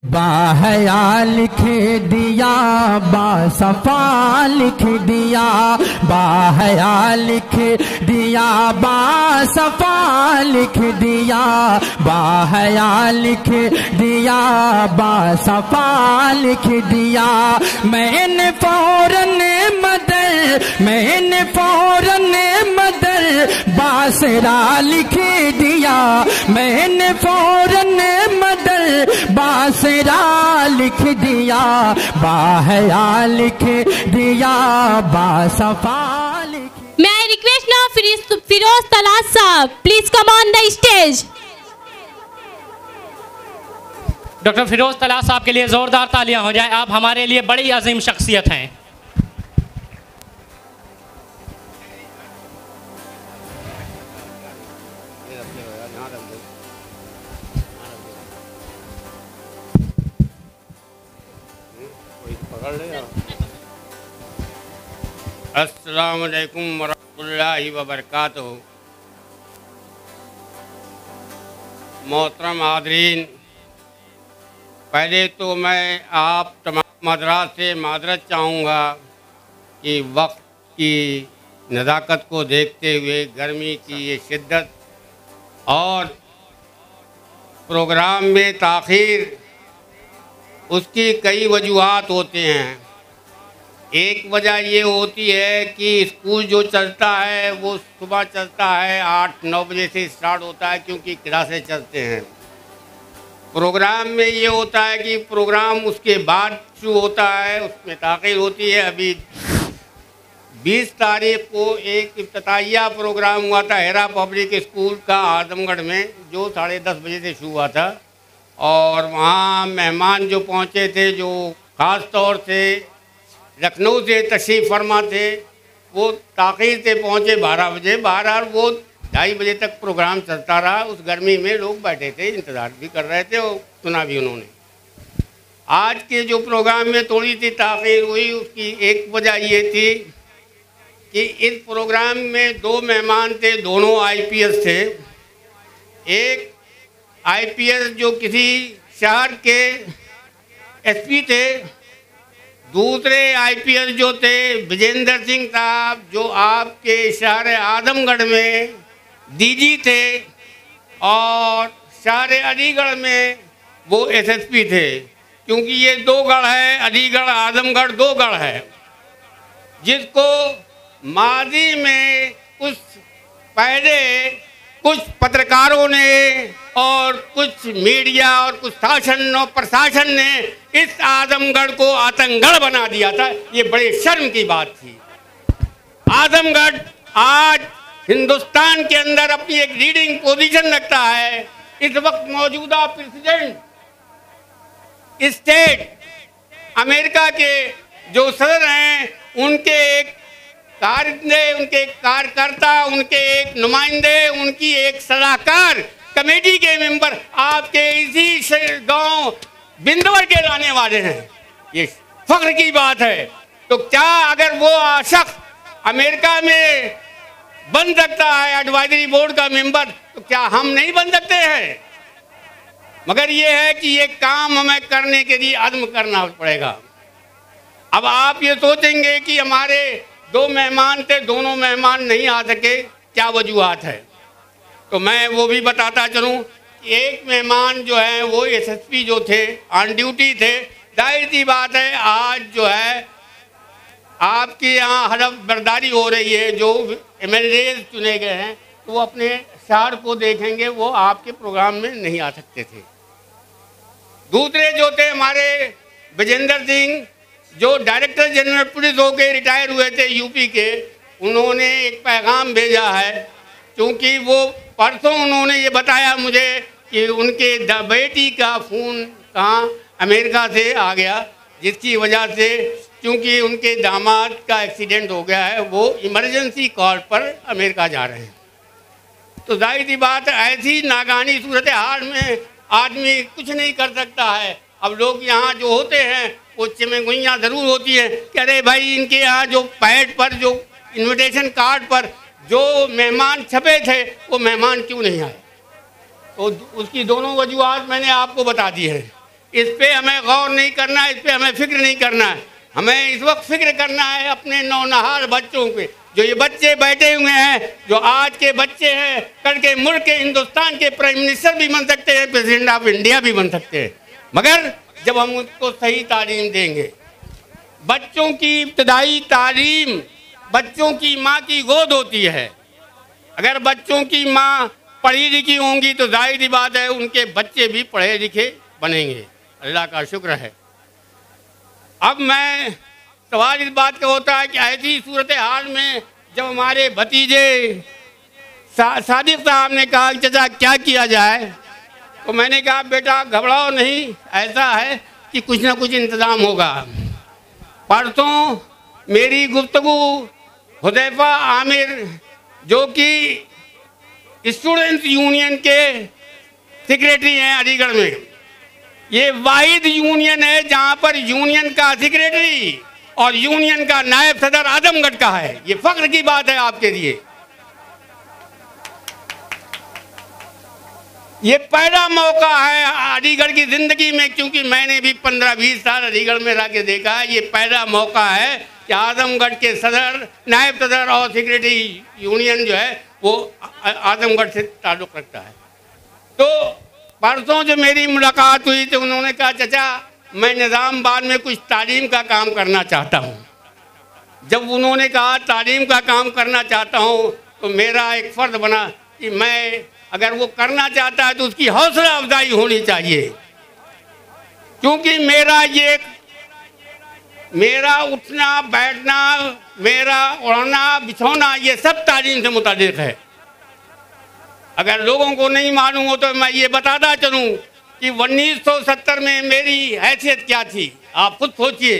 बाहया लिख दिया, बासफा लिख दिया, बाहया लिख दिया, बासफा लिख दिया, बाहया लिख दिया, बासफा लिख दिया। मैंने फौरन मदर बासरा लिख दिया, मैंने फौरन मदर बासरा लिख दिया, बाहया लिख दिया, बासफा लिख। May I request now Firoz Talas साहब, please come on the stage. Doctor Firoz तलाश साहब के लिए जोरदार तालियां हो जाए। आप हमारे लिए बड़ी अजीम शख्सियत हैं। अस्सलाम वालेकुम वरहमतुल्लाहि वबरकातुहू। मोहतरम हाज़रीन, पहले तो मैं आप तमाम हज़रात से माज़रत चाहूँगा कि वक्त की नज़ाकत को देखते हुए गर्मी की ये शिद्दत और प्रोग्राम में ताख़ीर, उसकी कई वजूहात होते हैं। एक वजह ये होती है कि स्कूल जो चलता है वो सुबह चलता है 8-9 बजे से स्टार्ट होता है, क्योंकि क्लासेस चलते हैं। प्रोग्राम में ये होता है कि प्रोग्राम उसके बाद शुरू होता है, उसमें ताख़ीर होती है। अभी 20 तारीख को एक इफ्तिताहिया प्रोग्राम हुआ था हेरा पब्लिक स्कूल का आजमगढ़ में, जो 10:30 बजे से शुरू हुआ था। और वहाँ मेहमान जो पहुँचे थे, जो ख़ास तौर से लखनऊ से तशरीफ़ फरमा थे, वो ताख़ीर से पहुँचे 12 बजे। बहरहाल वो 2:30 बजे तक प्रोग्राम चलता रहा। उस गर्मी में लोग बैठे थे, इंतज़ार भी कर रहे थे और सुना भी उन्होंने। आज के जो प्रोग्राम में थोड़ी सी ताख़ीर हुई, उसकी एक वजह ये थी कि इस प्रोग्राम में 2 मेहमान थे, दोनों IPS थे। एक IPS जो किसी शहर के SP थे, दूसरे IPS जो थे विजेंद्र सिंह साहब, जो आपके शहर आजमगढ़ में DG थे और शहर अलीगढ़ में वो SSP थे। क्योंकि ये 2 गढ़ है, अलीगढ़ आजमगढ़ 2 गढ़ है, जिसको माजी में पहले कुछ पत्रकारों ने और कुछ मीडिया और कुछ शासन और प्रशासन ने इस आजमगढ़ को आतंकगढ़ बना दिया था। ये बड़े शर्म की बात थी। आजमगढ़ आज हिंदुस्तान के अंदर अपनी एक लीडिंग पोजीशन रखता है। इस वक्त मौजूदा प्रेसिडेंट स्टेट अमेरिका के जो सदर हैं, उनके एक उनके कार्यकर्ता, उनके एक नुमाइंदे, उनकी एक सलाहकार कमेटी के मेंबर आपके इसी गांव बिंदवर के लाने वाले हैं। ये फख्र की बात है। तो क्या अगर वो शख्स अमेरिका में बन सकता है एडवाइजरी बोर्ड का मेंबर, तो क्या हम नहीं बन सकते हैं? मगर ये है कि ये काम हमें करने के लिए अज़्म करना पड़ेगा। अब आप ये सोचेंगे कि हमारे 2 मेहमान थे, दोनों मेहमान नहीं आ सके, क्या वजूहात है? तो मैं वो भी बताता चलूँ। एक मेहमान जो है वो SSP जो थे, ऑन ड्यूटी थे। जाहिर सी बात है, आज जो है आपके यहाँ हलफ बर्दारी हो रही है। जो MLAs चुने गए हैं, तो वो अपने शहर को देखेंगे, वो आपके प्रोग्राम में नहीं आ सकते थे। दूसरे जो थे हमारे विजेंद्र सिंह, जो डायरेक्टर जनरल पुलिस होकर रिटायर हुए थे यूपी के, उन्होंने एक पैगाम भेजा है। क्योंकि वो परसों उन्होंने ये बताया मुझे कि उनके बेटी का फ़ोन कहाँ अमेरिका से आ गया, जिसकी वजह से क्योंकि उनके दामाद का एक्सीडेंट हो गया है, वो इमरजेंसी कॉल पर अमेरिका जा रहे हैं। तो जाहिर सी बात है, ऐसी नागानी सूरत हाल में आदमी कुछ नहीं कर सकता है। अब लोग यहाँ जो होते हैं वो चिमगुइयाँ ज़रूर होती है कि अरे भाई, इनके यहाँ जो पैड पर, जो इनविटेशन कार्ड पर जो मेहमान छपे थे, वो मेहमान क्यों नहीं आए? तो उसकी दोनों वजूहात मैंने आपको बता दी हैं। इस पे हमें गौर नहीं करना है, इस पे हमें फिक्र नहीं करना है। हमें इस वक्त फिक्र करना है अपने नौनहार बच्चों पे। जो ये बच्चे बैठे हुए हैं, जो आज के बच्चे हैं, कल के मुल्क के, हिंदुस्तान के प्राइम मिनिस्टर भी बन सकते हैं, प्रेसिडेंट ऑफ इंडिया भी बन सकते हैं, मगर जब हम उनको सही तालीम देंगे। बच्चों की इब्तदाई तालीम बच्चों की माँ की गोद होती है। अगर बच्चों की माँ पढ़ी लिखी होंगी तो जाहिर सी बात है उनके बच्चे भी पढ़े लिखे बनेंगे। अल्लाह का शुक्र है। अब मैं सवाल इस बात का होता है कि ऐसी सूरत हाल में जब हमारे भतीजे सादिक साहब ने कहा कि चाचा क्या किया जाए, तो मैंने कहा बेटा घबराओ नहीं, ऐसा है कि कुछ ना कुछ इंतज़ाम होगा। परसों मेरी गुफ्तगू हुदैफा आमिर जो कि स्टूडेंट्स यूनियन के सेक्रेटरी हैं अलीगढ़ में, ये वाहिद यूनियन है जहां पर यूनियन का सेक्रेटरी और यूनियन का नायब सदर आजमगढ़ का है। ये फख्र की बात है आपके लिए। ये पहला मौका है अलीगढ़ की जिंदगी में, क्योंकि मैंने भी 15-20 साल अलीगढ़ में रह के देखा है। ये पहला मौका है कि आजमगढ़ के सदर, नायब सदर और सेक्रेटरी यूनियन जो है वो आजमगढ़ से ताल्लुक़ रखता है। तो परसों जो मेरी मुलाकात हुई तो उन्होंने कहा चाचा मैं निज़ामाबाद में कुछ तालीम का काम करना चाहता हूँ। जब उन्होंने कहा तालीम का काम करना चाहता हूँ तो मेरा एक फ़र्ज बना कि मैं अगर वो करना चाहता है तो उसकी हौसला अफजाई होनी चाहिए, क्योंकि मेरा उठना बैठना, मेरा उड़ना बिछौना ये सब तालीम से मुताल्लिक़ है। अगर लोगों को नहीं मालूम हो तो मैं ये बताता चलूँ कि 1970 में मेरी हैसियत क्या थी, आप खुद सोचिए।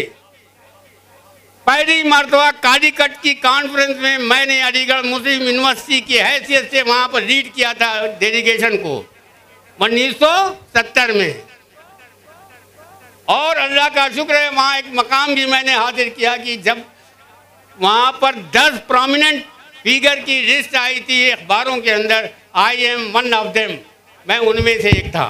पहली मरतबा कालीकट की कॉन्फ्रेंस में मैंने अलीगढ़ मुस्लिम यूनिवर्सिटी की हैसियत से वहाँ पर लीड किया था डेलीगेशन को 1970 में। और अल्लाह का शुक्र है वहाँ एक मकाम भी मैंने हासिल किया कि जब वहाँ पर 10 प्रोमिनेंट फिगर की लिस्ट आई थी अखबारों के अंदर, I am one of them, मैं उनमें से एक था।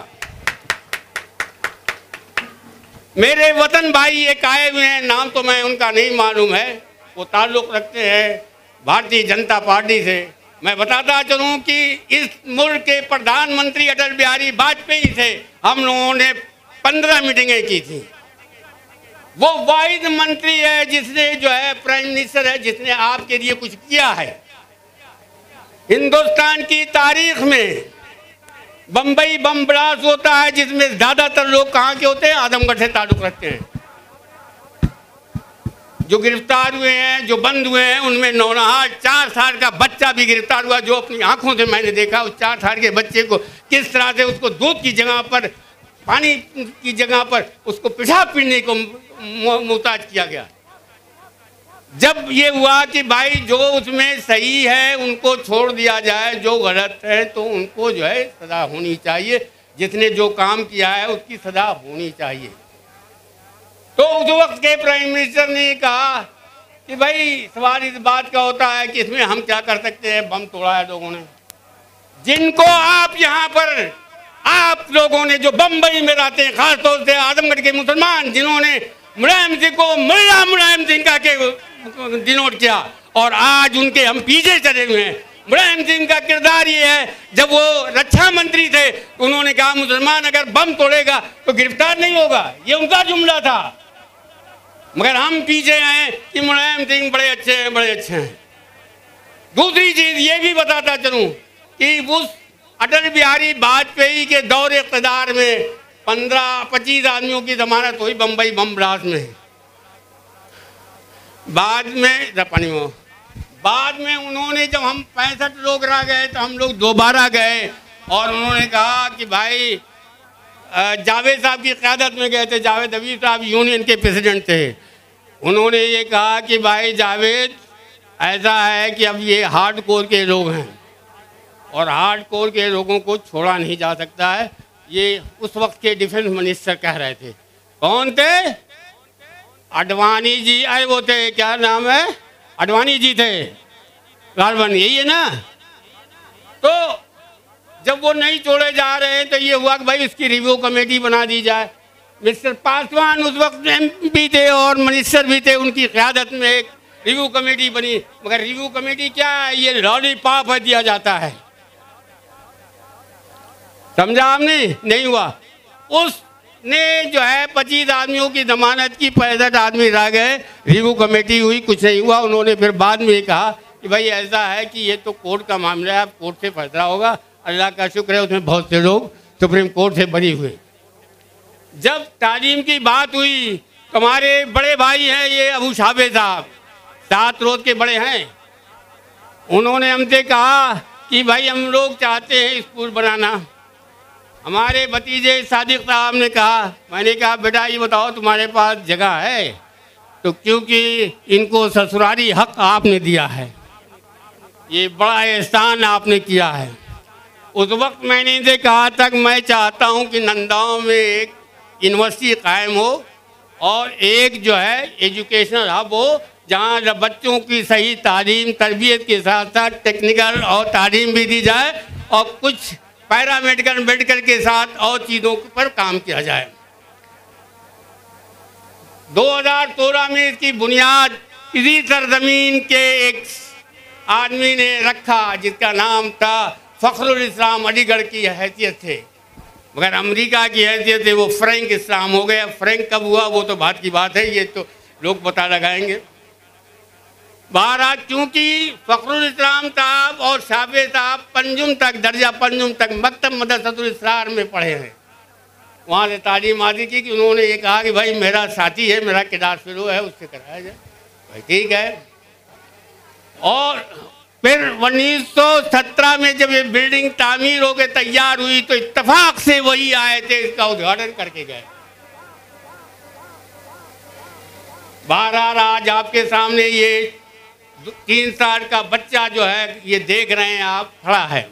मेरे वतन भाई एक आए हुए हैं, नाम तो मैं उनका नहीं मालूम है, वो ताल्लुक़ रखते हैं भारतीय जनता पार्टी से। मैं बताता चलूँ कि इस मुल्क के प्रधानमंत्री अटल बिहारी वाजपेयी से हम लोगों ने 15 मीटिंगें की थी। वो वाहिद मंत्री है जिसने जो है प्राइम मिनिस्टर है जिसने आपके लिए कुछ किया है। हिंदुस्तान की तारीख में बम्बई बम ब्लास्ट होता है जिसमें ज़्यादातर लोग कहाँ के होते हैं, आजमगढ़ से ताल्लुक़ रखते हैं। जो गिरफ्तार हुए हैं, जो बंद हुए हैं, उनमें नौनहार 4 साल का बच्चा भी गिरफ्तार हुआ, जो अपनी आंखों से मैंने देखा। उस 4 साल के बच्चे को किस तरह से उसको दूध की जगह पर, पानी की जगह पर उसको पेशाब पीने को मुहताज किया गया। जब ये हुआ कि भाई जो उसमें सही है उनको छोड़ दिया जाए, जो गलत है तो उनको जो है सज़ा होनी चाहिए, जिसने जो काम किया है उसकी सज़ा होनी चाहिए। तो उस वक्त के प्राइम मिनिस्टर ने कहा कि भाई सवाल इस बात का होता है कि इसमें हम क्या कर सकते हैं, बम तोड़ा है लोगों ने। जिनको आप यहाँ पर, आप लोगों ने जो बम्बई में रहते हैं, खासतौर से आजमगढ़ के मुसलमान, जिन्होंने मुलायम सिंह को मुल्ला मुलायम सिंह का के डिनोट किया और आज उनके हम पीछे चले हुए हैं। मुलायम सिंह का किरदार ये है, जब वो रक्षा मंत्री थे उन्होंने कहा मुसलमान अगर बम तोड़ेगा तो गिरफ्तार नहीं होगा, ये उनका जुमला था। मगर हम पीछे आए कि मुलायम सिंह बड़े अच्छे हैं, बड़े अच्छे हैं। दूसरी चीज़ ये भी बताता चलूँ कि उस अटल बिहारी वाजपेयी के दौर इक़्तिदार में 15-25 आदमियों की जमानत हुई बम्बई बम ब्लास्ट में। बाद में उन्होंने, जब हम 65 लोग रह गए तो हम लोग दोबारा गए और उन्होंने कहा कि भाई जावेद साहब की क़यादत में गए थे, जावेद हबीब साहब यूनियन के प्रेसिडेंट थे। उन्होंने ये कहा कि भाई जावेद ऐसा है कि अब ये हार्ड कोर के लोग हैं और हार्ड कोर के लोगों को छोड़ा नहीं जा सकता है। ये उस वक्त के डिफेंस मिनिस्टर कह रहे थे। कौन थे? अडवाणी जी। अरे वो थे, क्या नाम है, अडवाणी जी थे, गालवन, यही है ना। तो जब वो नहीं छोड़े जा रहे हैं तो ये हुआ कि भाई इसकी रिव्यू कमेटी बना दी जाए। मिस्टर पासवान उस वक्त MP थे और मिनिस्टर भी थे, उनकी क़यादत में एक रिव्यू कमेटी बनी। मगर रिव्यू कमेटी क्या है, ये लॉलीपॉप है दिया जाता है। समझा आपने? नहीं हुआ। उसने जो है 25 आदमियों की जमानत की, 65 आदमी रह गए, रिव्यू कमेटी हुई, कुछ नहीं हुआ। उन्होंने फिर बाद में कहा कि भाई ऐसा है कि ये तो कोर्ट का मामला है, अब कोर्ट से फैसला होगा। अल्लाह का शुक्र है उसमें बहुत से लोग सुप्रीम कोर्ट से बरी हुए। जब तालीम की बात हुई तो हमारे बड़े भाई हैं ये अबू शाबे साहब, 7 रोज के बड़े हैं, उन्होंने हमसे कहा कि भाई हम लोग चाहते हैं स्कूल बनाना। हमारे भतीजे सादिक साहब ने कहा, मैंने कहा बेटा ये बताओ तुम्हारे पास जगह है? तो क्योंकि इनको ससुराली हक आपने दिया है, ये बड़ा एहसान आपने किया है। उस वक्त मैंने इनसे कहा था कि मैं चाहता हूं कि नंदाओं में एक यूनिवर्सिटी कायम हो और एक जो है एजुकेशनल हब हो, जहां बच्चों की सही तालीम तरबियत के साथ साथ टेक्निकल और तालीम भी दी जाए और कुछ पैरामेडिकल मेडिकल के साथ और चीज़ों पर काम किया जाए। 2013 में इसकी बुनियाद इसी सरजमीन के एक आदमी ने रखा जिसका नाम था फ़खरुल इस्लाम, अलीगढ़ की हैसियत थे, मगर अमेरिका की हैसियत से वो फ्रैंक इस्लाम हो गया। फ्रैंक कब हुआ वो तो बात की बात है, ये तो लोग पता लगाएंगे। बहरहाल चूँकि फ़खरुल इस्लाम साहब और शाबे साहब पंजुम तक, दर्जा पंजुम तक मकतब मदरसतुल इसरार में पढ़े हैं, वहाँ से तालीम हासिल की कि उन्होंने ये कहा कि भाई मेरा साथी है, मेरा किदार फेलो है, उससे कराया जाए। भाई ठीक है। और फिर 1917 में जब ये बिल्डिंग तामीर होकर तैयार हुई तो इत्तफाक से वही आए थे, इसका उद्घाटन करके गए। बहरहाल आज आपके सामने ये 3 साल का बच्चा जो है ये देख रहे हैं आप, खड़ा है।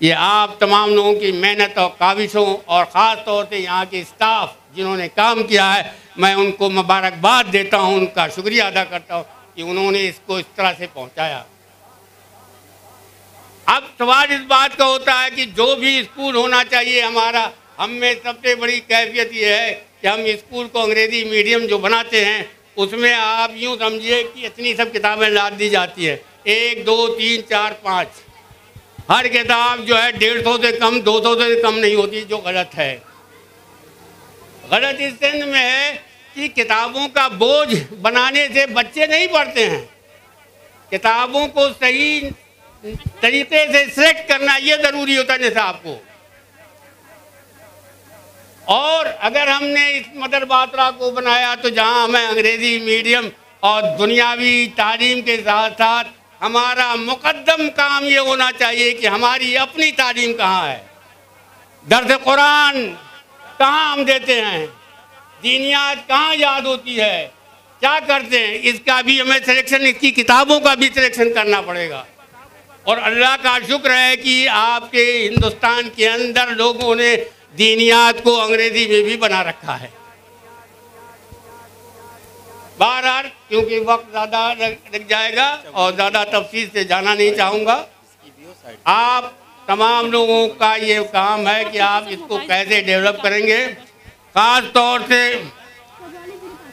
ये आप तमाम लोगों की मेहनत और काविशों और ख़ास तौर से यहाँ के स्टाफ जिन्होंने काम किया है, मैं उनको मुबारकबाद देता हूँ, उनका शुक्रिया अदा करता हूँ कि उन्होंने इसको इस तरह से पहुँचाया। अब सवाल इस बात का होता है कि जो भी स्कूल होना चाहिए हमारा, हम में सबसे बड़ी कैफियत ये है कि हम स्कूल को अंग्रेज़ी मीडियम जो बनाते हैं उसमें आप यूँ समझिए कि इतनी सब किताबें लाद दी जाती है, 1 2 3 4 5, हर किताब जो है 150 से कम 200 से कम नहीं होती, जो गलत है। गलत इस सेंस में है कि किताबों का बोझ बनाने से बच्चे नहीं पढ़ते हैं, किताबों को सही तरीके से सिलेक्ट करना ये ज़रूरी होता है निसाब को। और अगर हमने इस मदर बातरा को बनाया तो जहां हमें अंग्रेज़ी मीडियम और दुनियावी तालीम के साथ साथ हमारा मुकद्दम काम ये होना चाहिए कि हमारी अपनी तालीम कहाँ है, दर्द कुरान कहाँ हम देते हैं, दीनियात कहाँ याद होती है, क्या करते हैं, इसका भी हमें सिलेक्शन, इसकी किताबों का भी सिलेक्शन करना पड़ेगा। और अल्लाह का शुक्र है कि आपके हिंदुस्तान के अंदर लोगों ने दीनियात को अंग्रेजी में भी बना रखा है। बहरहाल क्योंकि वक्त ज़्यादा लग जाएगा और ज़्यादा तफसील से जाना नहीं चाहूँगा, आप तमाम लोगों का ये काम है कि आप इसको कैसे डेवलप करेंगे। ख़ास तौर से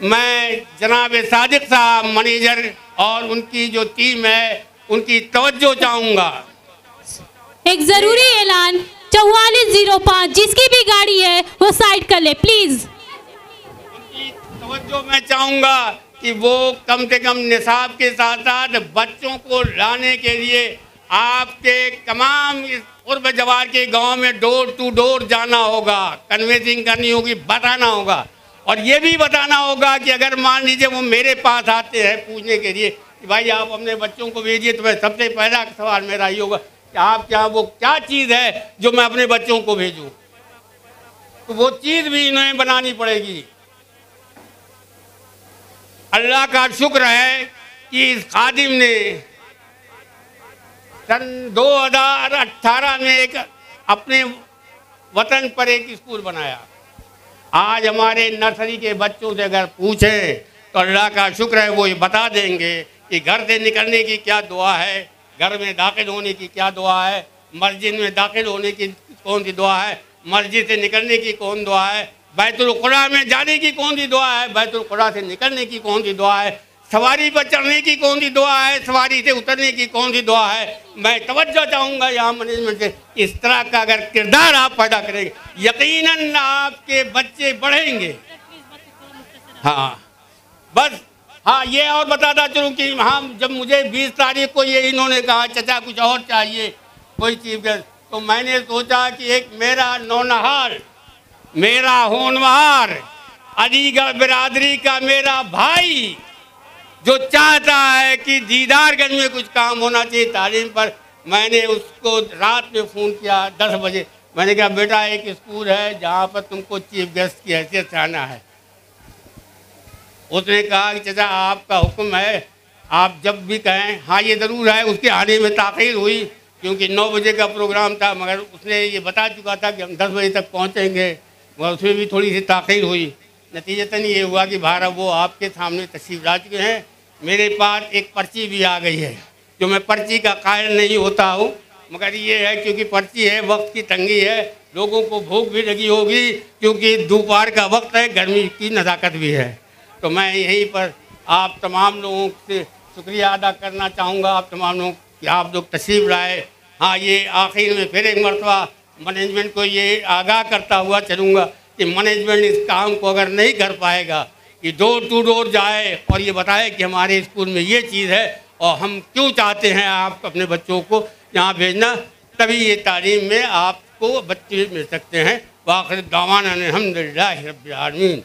मैं जनाब सादिक साहब मैनेजर और उनकी जो टीम है उनकी तवज्जो चाहूँगा। एक जरूरी ऐलान, 4405 जिसकी भी गाड़ी है वो साइड कर ले प्लीज। उनकी तवज्जो मैं चाहूँगा कि वो कम से कम निसाब के साथ साथ बच्चों को लाने के लिए आपके तमाम इस उर्ब जवार के गांव में डोर टू डोर जाना होगा, कन्वेंसिंग करनी होगी, बताना होगा। और ये भी बताना होगा कि अगर मान लीजिए वो मेरे पास आते हैं पूछने के लिए कि भाई आप अपने बच्चों को भेजिए, तो मैं सबसे पहला सवाल मेरा ये होगा कि आप क्या वो क्या चीज़ है जो मैं अपने बच्चों को भेजूं, तो वो चीज़ भी इन्हें बनानी पड़ेगी। अल्लाह का शुक्र है कि इस खादिम ने सन 2018 में एक अपने वतन पर एक स्कूल बनाया। आज हमारे नर्सरी के बच्चों से अगर पूछें तो अल्लाह का शुक्र है वो ये बता देंगे कि घर से निकलने की क्या दुआ है, घर में दाखिल होने की क्या दुआ है, मस्जिद में दाखिल होने की कौन सी दुआ है, मस्जिद से निकलने की कौन दुआ है, बैतुल खुला में जाने की कौन सी दुआ है, बैतुल खुला से निकलने की कौन सी दुआ है, सवारी पर चढ़ने की कौन सी दुआ है, सवारी से उतरने की कौन सी दुआ है। मैं तवज्जो चाहूँगा यहाँ मैनेजमेंट से, इस तरह का अगर किरदार आप पैदा करेंगे यकीनन आपके बच्चे बढ़ेंगे। हाँ बस, हाँ ये और बताता चलूँ कि हाँ जब मुझे 20 तारीख को ये इन्होंने कहा चचा कुछ और चाहिए कोई चीज़, तो मैंने सोचा कि एक मेरा नौनहार, मेरा होनहार, अलीगढ़ बिरादरी का मेरा भाई जो चाहता है कि दीदारगंज में कुछ काम होना चाहिए तालीम पर, मैंने उसको रात में फ़ोन किया 10 बजे। मैंने कहा बेटा एक स्कूल है जहाँ पर तुमको चीफ गेस्ट की हैसियत से आना है। उसने कहा कि चाचा आपका हुक्म है, आप जब भी कहें। हाँ ये ज़रूर है, उसके आने में ताख़ीर हुई क्योंकि 9 बजे का प्रोग्राम था, मगर उसने ये बता चुका था कि हम 10 बजे तक पहुँचेंगे, मगर उसमें भी थोड़ी सी ताख़ीर हुई। नतीजतन ये हुआ कि भारत वो आपके सामने तशरीफ़ ला चुके हैं। मेरे पास एक पर्ची भी आ गई है, जो मैं पर्ची का कायल नहीं होता हूँ, मगर ये है क्योंकि पर्ची है, वक्त की तंगी है, लोगों को भूख भी लगी होगी क्योंकि दोपहर का वक्त है, गर्मी की नज़ाकत भी है। तो मैं यहीं पर आप तमाम लोगों से शुक्रिया अदा करना चाहूँगा, आप तमाम लोग कि आप लोग तशरीफ़ लाए। हाँ ये आखिर में फिर एक मरतबा मैनेजमेंट को ये आगाह करता हुआ चलूँगा कि मैनेजमेंट इस काम को अगर नहीं कर पाएगा कि डोर टू डोर जाए और ये बताए कि हमारे स्कूल में ये चीज़ है और हम क्यों चाहते हैं आप अपने बच्चों को यहाँ भेजना, तभी ये तालीम में आपको बच्चे मिल सकते हैं। वाखिर दावाना अल्हम्दुलिल्लाहि रब्बिल आलमीन।